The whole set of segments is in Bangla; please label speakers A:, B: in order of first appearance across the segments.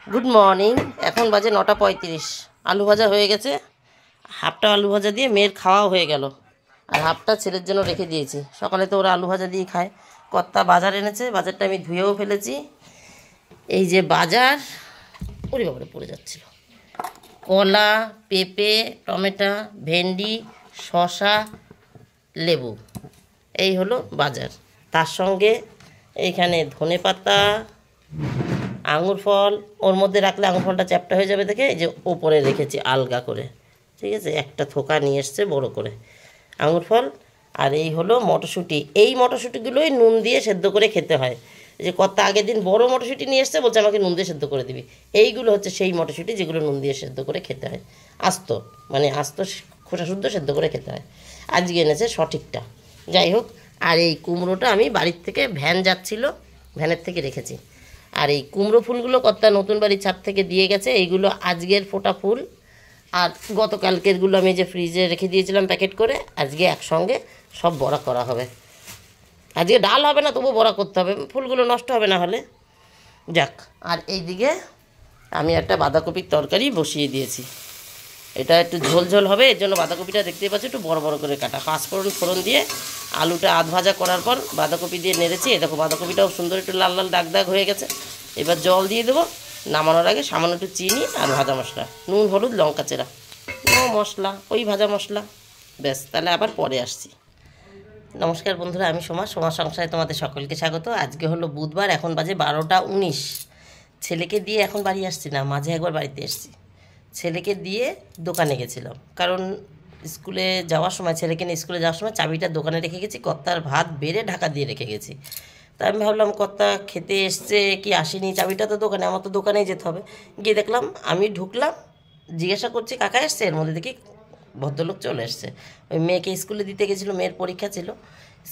A: Good morning. এখন বাজে 9:35। আলু ভাজা হয়ে গেছে, হাফটা আলু ভাজা দিয়ে মেয়ের খাওয়াও হয়ে গেল, আর হাফটা ছেলের জন্য রেখে দিয়েছি। সকালে তো ওরা আলু ভাজা দিয়ে খায়। কর্তা বাজার এনেছে, বাজারটা আমি ধুয়েও ফেলেছি। এই যে বাজার, ওরে বাবারে পড়ে যাচ্ছিল। কলা, পেঁপে, টমেটো, ভেন্ডি, শসা, লেবু, এই হলো বাজার। তার সঙ্গে এইখানে ধনেপাতা, আঙুর ফল। ওর মধ্যে রাখলে আঙুর ফলটা চ্যাপ্টা হয়ে যাবে দেখে এই যে ওপরে রেখেছি আলগা করে, ঠিক আছে। একটা থোকা নিয়ে এসছে বড় করে আঙুর ফল। আর এই হলো মটরশুঁটি। এই মটরশুঁটিগুলোই নুন দিয়ে সেদ্ধ করে খেতে হয়। এই যে কত আগের দিন বড় মটরশুঁটি নিয়ে এসছে, বলছে আমাকে নুন দিয়ে সেদ্ধ করে দিবি। এইগুলো হচ্ছে সেই মটরশুঁটি যেগুলো নুন দিয়ে সেদ্ধ করে খেতে হয়। আস্ত, মানে আস্ত খোসা শুদ্ধ সেদ্ধ করে খেতে হয়। আজকে এনেছে সঠিকটা। যাই হোক, আর এই কুমড়োটা আমি বাড়ির থেকে ভ্যান যাচ্ছিল, ভ্যানের থেকে রেখেছি। আর এই কুমড়ো ফুলগুলো কর্তা নতুন বাড়ির ছাদ থেকে দিয়ে গেছে। এইগুলো আজকের ফোটা ফুল, আর গতকালকেরগুলো আমি যে ফ্রিজে রেখে দিয়েছিলাম প্যাকেট করে, আজকে একসঙ্গে সব বড়া করা হবে। আজকে ডাল হবে না, তবু বড়া করতে হবে, ফুলগুলো নষ্ট হবে না হলে। যাক, আর এইদিকে আমি একটা বাঁধাকপির তরকারি বসিয়ে দিয়েছি। এটা একটু ঝোল ঝোল হবে, এর জন্য বাঁধাকপিটা দেখতেই পাচ্ছি একটু বড় বড় করে কাটা। ফোড়ন দিয়ে আলুটা আধ ভাজা করার পর বাঁধাকপি দিয়ে নেড়েছি। এ দেখো বাঁধাকপিটাও সুন্দর একটু লাল লাল দাগ দাগ হয়ে গেছে। এবার জল দিয়ে দেবো। নামানোর আগে সামান্য একটু চিনি আর ভাজা মশলা, নুন, হলুদ, লঙ্কা চেরা, নো মশলা, ওই ভাজা মশলা, ব্যাস। তাহলে আবার পরে আসছি। নমস্কার বন্ধুরা, আমি সোমা সংসারে তোমাদের সকলকে স্বাগত। আজকে হলো বুধবার, এখন বাজে 12:19। ছেলেকে দিয়ে এখন বাড়ি আসছি না, মাঝে একবার বাড়িতে এসছি। ছেলেকে দিয়ে দোকানে গেছিলাম, কারণ স্কুলে যাওয়ার সময়, ছেলেকে নিয়ে স্কুলে যাওয়ার সময় চাবিটা দোকানে রেখে গেছি। কর্তার ভাত বেড়ে ঢাকা দিয়ে রেখে গেছি। তা আমি ভাবলাম কর্তা খেতে এসছে কি আসেনি, চাবিটা তো দোকানে, আমার তো দোকানেই যেতে হবে। গিয়ে দেখলাম, আমি ঢুকলাম, জিজ্ঞাসা করছি কাকা এসছে, এর মধ্যে দেখি ভদ্রলোক চলে এসছে। ওই মেয়েকে স্কুলে দিতে গেছিলো, মেয়ের পরীক্ষা ছিল,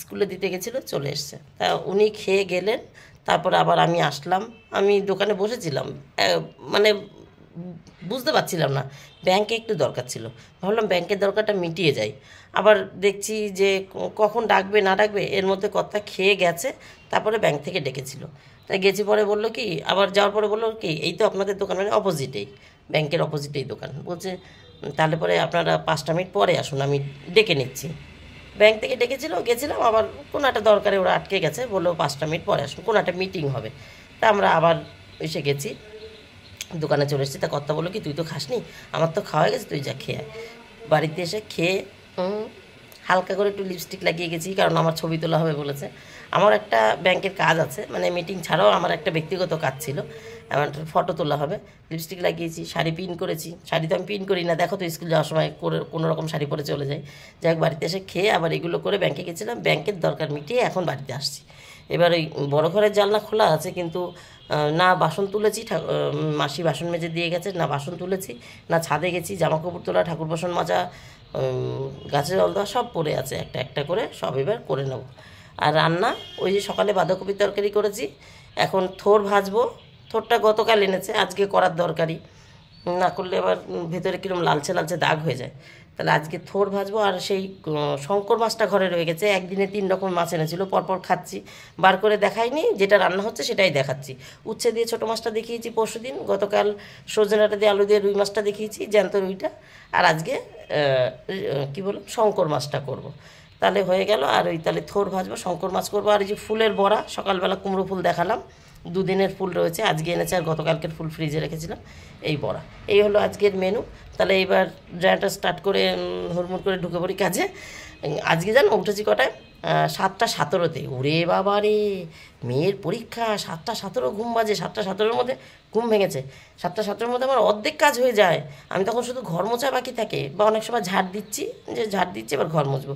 A: স্কুলে দিতে গেছিলো, চলে এসছে। তা উনি খেয়ে গেলেন, তারপর আবার আমি আসলাম। আমি দোকানে বসেছিলাম, মানে বুঝতে পারছিলাম না, ব্যাংকে একটু দরকার ছিল। ভাবলাম ব্যাংকের দরকারটা মিটিয়ে যাই। আবার দেখছি যে কখন ডাকবে না ডাকবে, এর মধ্যে কর্তা খেয়ে গেছে। তারপরে ব্যাংক থেকে ডেকেছিল, তাই গেছি। পরে বললো কি, আবার যাওয়ার পরে বললো কি, এই তো আপনাদের দোকান, মানে অপোজিটেই, ব্যাংকের অপোজিটেই দোকান। বলছে তাহলে পরে আপনারা 5টা মিনিট পরে আসুন, আমি ডেকে নিচ্ছি। ব্যাংক থেকে ডেকেছিল, গেছিলাম, আবার কোনো একটা দরকারে ওরা আটকে গেছে, বললো 5টা মিনিট পরে আসুন, কোনো একটা মিটিং হবে। তা আমরা আবার এসে গেছি, দোকানে চলে এসেছি। তা কথা বলো কি, তুই তো খাসনি, আমার তো খাওয়া গেছে, তুই যা খেয়ে আয়। বাড়িতে এসে খেয়ে হালকা করে একটু লিপস্টিক লাগিয়ে গেছি, কারণ আমার ছবি তোলা হবে বলেছে। আমার একটা ব্যাংকের কাজ আছে, মানে মিটিং ছাড়াও আমার একটা ব্যক্তিগত কাজ ছিল, আমার ফটো তোলা হবে। লিপস্টিক লাগিয়েছি, শাড়ি পিন করেছি। শাড়ি তো আমি পিন করি না, দেখো তো স্কুল যাওয়ার সময় করে কোনো রকম শাড়ি পরে চলে যাই। যাই হোক, বাড়িতে এসে খেয়ে আবার এগুলো করে ব্যাংকে গেছিলাম, ব্যাংকের দরকার মিটিয়ে এখন বাড়িতে আসছি। এবার ওই বড় ঘরের জানলা খোলা আছে, কিন্তু না বাসন তুলেছি, মাসি বাসন মেজে দিয়ে গেছে, না বাসন তুলেছি, না ছাদে গেছি, জামাকাপড় তোলা, ঠাকুর বাসন মাজা, গাছে জল দেওয়া, সব পড়ে আছে একটা একটা করে, সব এবার করে নেব। আর রান্না, ওই যে সকালে বাঁধাকপির তরকারি করেছি, এখন থোড় ভাজবো। থোড়টা গতকাল এনেছে, আজকে করার দরকারি, না করলে আবার ভেতরে কীরকম লালচে লালচে দাগ হয়ে যায়। তাহলে আজকে থোড় ভাজবো। আর সেই শঙ্কর মাছটা ঘরে রয়ে গেছে, একদিনে 3 রকম মাছ এনেছিল, পরপর খাচ্ছি, বার করে দেখাইনি, যেটা রান্না হচ্ছে সেটাই দেখাচ্ছি। উচ্ছে দিয়ে ছোটো মাছটা দেখিয়েছি পরশুদিন, গতকাল সজনাটা দিয়ে আলু দিয়ে রুই মাছটা দেখিয়েছি, জ্যান্ত রুইটা। আর আজকে কী বলো, শঙ্কর মাছটা করব। তাহলে হয়ে গেল। আর ওই তাহলে থোড় ভাজবো, শঙ্কর মাছ করবো। আর এই যে ফুলের বড়া, সকালবেলা কুমড়ো ফুল দেখালাম, 2 দিনের ফুল রয়েছে, আজকে এনেছে, আর গতকালকের ফুল ফ্রিজে রেখেছিলাম। এই বড়া, এই হলো আজকের মেনু। তাহলে এইবার ড্রাইভারটা স্টার্ট করে হুড়মুড় করে ঢুকে পড়ি কাজে। আজকে জানো উঠেছি কটায়, 7:17-তে। ওরে বাবা রে, মেয়ের পরীক্ষা, 7:17 ঘুম বাজে। 7:17-র মধ্যে ঘুম ভেঙেছে। 7:17-র মধ্যে আমার অর্ধেক কাজ হয়ে যায়। আমি তখন শুধু ঘর মোছা বাকি থাকে, বা অনেক সময় ঝাড় দিচ্ছি, যে ঝাড় দিচ্ছি এবার ঘর মুছবো।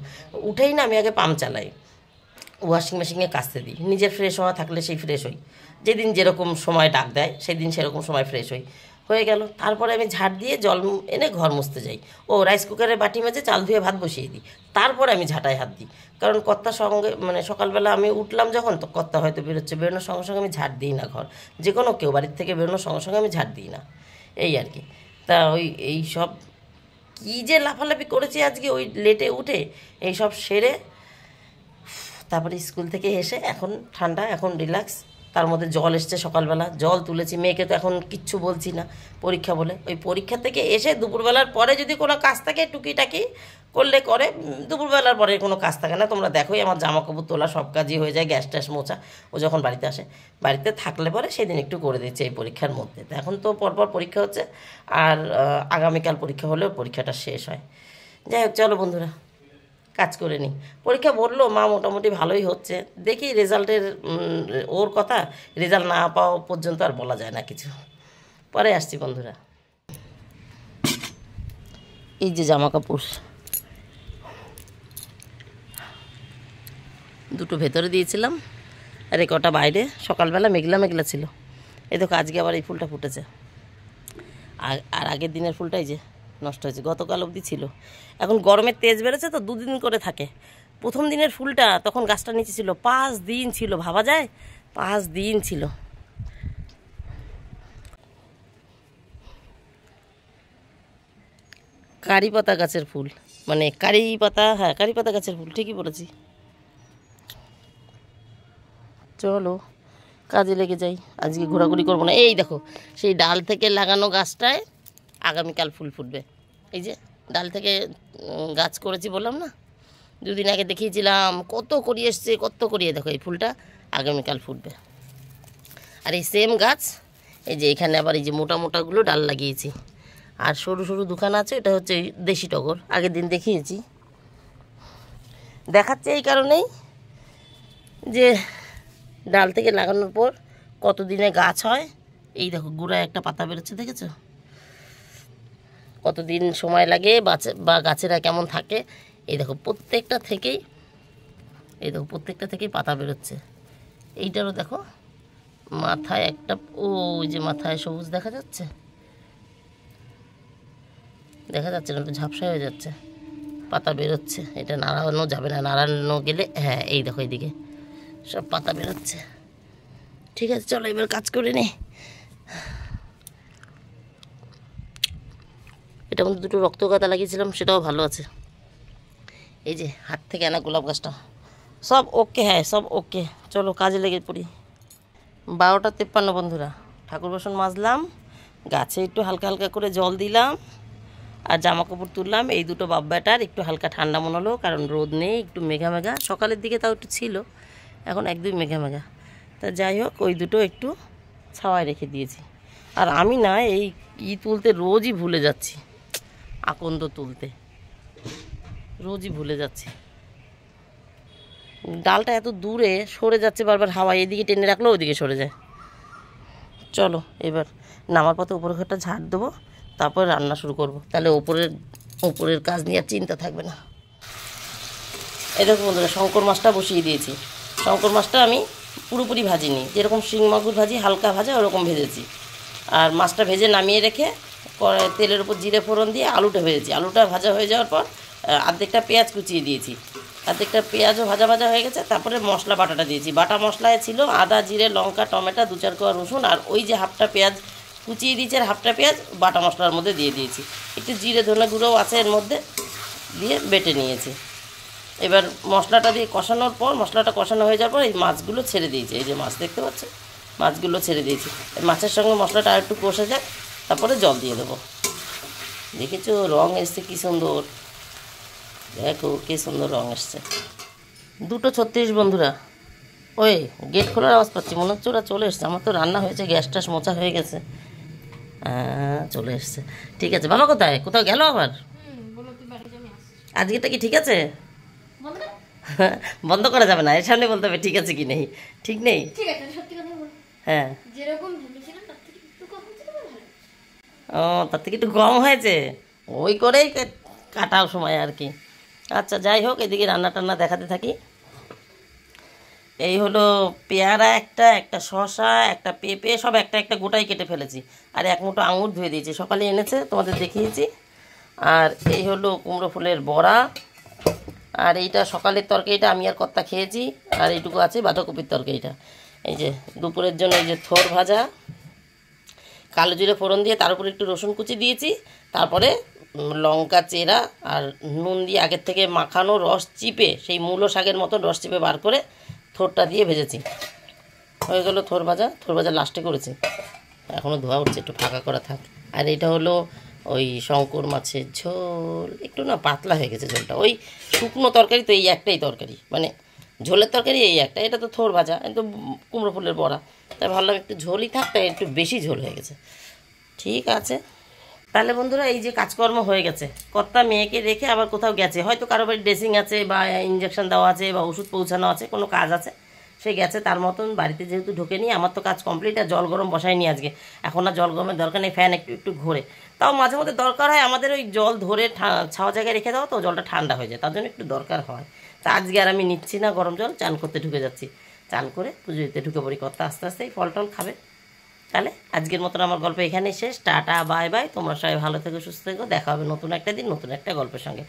A: উঠেই না আমি আগে পাম্প চালাই, ওয়াশিং মেশিনে কাচতে দিই। নিজের ফ্রেশ হওয়া থাকলে সেই ফ্রেশ হই, যেদিন যেরকম সময় ডাক দেয় সেদিন সেরকম সময় ফ্রেশ হই। হয়ে গেল, তারপরে আমি ঝাড় দিয়ে জল এনে ঘর মুছতে যাই। ও রাইস কুকারে বাটি মেজে চাল ধুয়ে ভাত বসিয়ে দিই, তারপরে আমি ঝাঁটায় হাত দিই। কারণ কর্তার সঙ্গে, মানে সকালবেলা আমি উঠলাম যখন, তো কর্তা হয়তো বেরোচ্ছে, বেরোনোর সঙ্গে সঙ্গে আমি ঝাড় দিই না ঘর, যে কোনো কেউ বাড়ির থেকে বেরোনোর সঙ্গে সঙ্গে আমি ঝাড় দিই না, এই আর কি। তা এই সব কী যে লাফালাফি করেছি আজকে, ওই লেটে উঠে এই সব সেরে তারপরে স্কুল থেকে এসে এখন ঠান্ডা, এখন রিল্যাক্স, তার মধ্যে জল এসছে সকালবেলা, জল তুলেছি। মেয়েকে তো এখন কিচ্ছু বলছি না, পরীক্ষা বলে। ওই পরীক্ষা থেকে এসে দুপুরবেলার পরে যদি কোনো কাজ থাকে টুকিটাকি করলে করে, দুপুরবেলার পরে কোনো কাজ থাকে না। তোমরা দেখোই আমার জামা কাপড় তোলা সব কাজই হয়ে যায়, গ্যাস ট্যাস মোছা। ও যখন বাড়িতে আসে, বাড়িতে থাকলে পরে সেদিন একটু করে দিচ্ছে এই পরীক্ষার মধ্যে। তো এখন তো পরপর পরীক্ষা হচ্ছে, আর আগামীকাল পরীক্ষা হলেও পরীক্ষাটা শেষ হয়। যাই হোক, চলো বন্ধুরা কাজ করে নিই। পরীক্ষা বললো মা মোটামুটি ভালোই হচ্ছে, দেখি রেজাল্টের ওর কথা, রেজাল্ট না পাওয়া পর্যন্ত আর বলা যায় না কিছু। পরে আসছি বন্ধুরা। এই যে জামা কাপড় দুটো ভেতরে দিয়েছিলাম, আর এ কটা বাইরে। সকালবেলা মেঘলা মেঘলা ছিল, এই দেখো আজকে আবার এই ফুলটা ফুটেছে। আর আগের দিনের ফুলটাই যে নষ্ট হয়েছে, গতকাল অবধি ছিল। এখন গরমের তেজ বেড়েছে তো, 2 দিন করে থাকে। প্রথম দিনের ফুলটা তখন গাছটা নিচে ছিল, 5 দিন ছিল, ভাবা যায় 5 দিন ছিল। কারি পাতা গাছের ফুল, মানে কারি পাতা, হ্যাঁ কারি পাতা গাছের ফুল, ঠিকই বলেছি। চলো কাজে লেগে যাই, আজকে ঘোরাঘুরি করবো না। এই দেখো সেই ডাল থেকে লাগানো গাছটায় আগামীকাল ফুল ফুটবে। এই যে ডাল থেকে গাছ করেছি বললাম না, 2 দিন আগে দেখিয়েছিলাম, কত করিয়ে এসছে, কত করিয়ে। দেখো এই ফুলটা আগামীকাল ফুটবে। আর এই সেম গাছ, এই যে এখানে আবার এই যে মোটা মোটাগুলো ডাল লাগিয়েছি। আর সরু সরু দুখানা আছে, এটা হচ্ছে দেশি টগর, আগের দিন দেখিয়েছি। দেখাচ্ছে এই কারণেই যে ডাল থেকে লাগানোর পর কত দিনে গাছ হয়। এই দেখো গোড়ায় একটা পাতা বেরোচ্ছে, দেখেছো? কতদিন সময় লাগে বা গাছেরা কেমন থাকে। এই দেখো প্রত্যেকটা থেকেই, এই দেখো প্রত্যেকটা থেকেই পাতা বেরোচ্ছে। এইটারও দেখো মাথায় একটা, ওই যে মাথায় সবুজ দেখা যাচ্ছে, দেখা যাচ্ছে না তো, ঝাপসা হয়ে যাচ্ছে, পাতা বেরোচ্ছে। এটা নাড়ানো যাবে না, নাড়ানো গেলে, হ্যাঁ এই দেখো এইদিকে সব পাতা বেরোচ্ছে। ঠিক আছে চলো এবার কাজ করে নে। এটা মধ্যে 2টো রক্তগাঁদা লাগিয়েছিলাম, সেটাও ভালো আছে। এই যে হাত থেকে আনা গোলাপ গাছটা, সব ওকে, হ্যাঁ সব ওকে। চলো কাজে লেগে পড়ি। 12টা 53 বন্ধুরা, ঠাকুর বাসন মাজলাম, গাছে একটু হালকা হালকা করে জল দিলাম, আর জামা কাপড় তুললাম। এই দুটো বাপ ব্যাটার একটু হালকা ঠান্ডা মনে হলো, কারণ রোদ নেই, একটু মেঘা মেঘা। সকালের দিকে তাও একটু ছিল, এখন একদমই মেঘা মেঘা। তা যাই হোক, ওই দুটো একটু ছাওয়ায় রেখে দিয়েছি। আর আমি না এই তুলতে রোজই ভুলে যাচ্ছি, আকন্দ তুলতে রোজই ভুলে যাচ্ছি। ডালটা এত দূরে সরে যাচ্ছে বারবার, হাওয়া এদিকে টেনে রাখলেও ওইদিকে সরে যায়। চলো এবার নামার পথে উপরের ঘরটা ঝাড় দেবো, তারপর রান্না শুরু করব, তাহলে ওপরের কাজ নিয়ে আর চিন্তা থাকবে না। এই দেখো বন্ধুরা, শঙ্কর মাছটা বসিয়ে দিয়েছি। শঙ্কর মাছটা আমি পুরোপুরি ভাজিনি, যেরকম শিং মাগুর ভাজি হালকা ভাজা ওরকম ভেজেছি। আর মাছটা ভেজে নামিয়ে রেখে তেলের উপর জিরে ফোড়ন দিয়ে আলুটা ভেজেছি। আলুটা ভাজা হয়ে যাওয়ার পর অর্ধেকটা পেঁয়াজ কুচিয়ে দিয়েছি, অর্ধেকটা পেঁয়াজও ভাজা ভাজা হয়ে গেছে। তারপরে মশলা বাটাটা দিয়েছি। বাটা মশলায় ছিল আদা, জিরে, লঙ্কা, টমেটো, 2-4 কোয়া রসুন, আর ওই যে হাফটা পেঁয়াজ কুচিয়ে দিয়েছি, আর হাফটা পেঁয়াজ বাটা মশলার মধ্যে দিয়ে দিয়েছি। একটু জিরে ধনে গুঁড়োও আছে এর মধ্যে, দিয়ে বেটে নিয়েছি। এবার মশলাটা দিয়ে কষানোর পর, মশলাটা কষানো হয়ে যাওয়ার পর এই মাছগুলো ছেড়ে দিয়েছি। এই যে মাছ দেখতে পাচ্ছ, মাছগুলো ছেড়ে দিয়েছি। মাছের সঙ্গে মশলাটা আর একটু কষে যাক, তারপরে জল দিয়ে দেবো। দেখেছো রঙ এসছে কী সুন্দর, দেখো কী সুন্দর রঙ এসছে। 2:36 বন্ধুরা। ওই গেট খোলার আওয়াজ পাচ্ছি, মনে হচ্ছে ওরা চলে এসছে। আমার তো রান্না হয়েছে, গ্যাস ট্যাস মোছা হয়ে গেছে। চলে এসছে, ঠিক আছে। বাবা কোথায়, কোথাও গেল আবার? আজকেটা কি ঠিক আছে? বন্ধ করা যাবে না, এর সামনে বলতে হবে ঠিক আছে কি নেই। ঠিক নেই, হ্যাঁ। ও তার থেকে একটু কম হয়েছে, ওই করেই কাটাও সময় আর কি। আচ্ছা যাই হোক, এদিকে রান্না টান্না দেখাতে থাকি। এই হলো পেয়ারা একটা শসা, একটা পেঁপে, সব একটা একটা গোটাই কেটে ফেলেছি। আর 1 মুঠো আঙুর ধুয়ে দিয়েছি, সকালে এনেছে তোমাদের দেখিয়েছি। আর এই হলো কুমড়ো ফুলের বড়া। আর এইটা সকালের তরকারিটা আমি আর কর্তা খেয়েছি। আর এইটুকু আছে বাঁধাকপির তরকারিটা। এই যে দুপুরের জন্য এই যে থোর ভাজা, কালো জিরে ফোড়ন দিয়ে তার উপরে একটু রসুন কুচি দিয়েছি। তারপরে লঙ্কা চেরা আর নুন দিয়ে আগের থেকে মাখানো রস চিপে, সেই মূলো শাকের মতো রস চিপে বার করে থোরটা দিয়ে ভেজেছি। হয়ে গেল থোর ভাজা লাস্টে করেছি, এখনও ধোয়া উঠছে, একটু ফাঁকা করা থাক। আর এটা হলো ওই শঙ্কর মাছের ঝোল, একটু না পাতলা হয়ে গেছে ঝোলটা, ওই শুকনো তরকারি তো এই একটাই তরকারি, মানে ঝোলের তরকারি এই একটা, এটা তো থোর ভাজা, এটা তো কুমড়ো ফুলের বড়া, তাই ভাবলাম একটু ঝোলই থাক, তাই একটু বেশি ঝোল হয়ে গেছে। ঠিক আছে, তাহলে বন্ধুরা এই যে কাজকর্ম হয়ে গেছে, কর্তা মেয়েকে রেখে আবার কোথাও গেছে, হয়তো কারো বাড়ি ড্রেসিং আছে বা ইঞ্জেকশন দেওয়া আছে বা ওষুধ পৌঁছানো আছে, কোনো কাজ আছে, সে গেছে তার মতন। বাড়িতে যেহেতু ঢুকে নিই, আমার তো কাজ কমপ্লিট, আর জল গরম বসাইনি আজকে, এখন আর জল গরমের দরকার নেই, ফ্যান একটু একটু ঘোরে, তাও মাঝে মধ্যে দরকার হয় আমাদের ওই জল ধরে ছাওয়া জায়গায় রেখে দাও তো জলটা ঠান্ডা হয়ে যায়, তার জন্য একটু দরকার হয়। তা আজকে আর আমি নিচ্ছি না গরম জল, চান করতে ঢুকে যাচ্ছি, চান করে পুজো দিতে ঢুকে পড়ি, কর্তা আস্তে আস্তে ফল টল খাবে। তাহলে আজকের মতন আমার গল্প এখানেই শেষ, টাটা বাই বাই, তোমরা সবাই ভালো থেকো, সুস্থ থেকো, দেখা হবে নতুন একটা দিন নতুন একটা গল্পের সঙ্গে।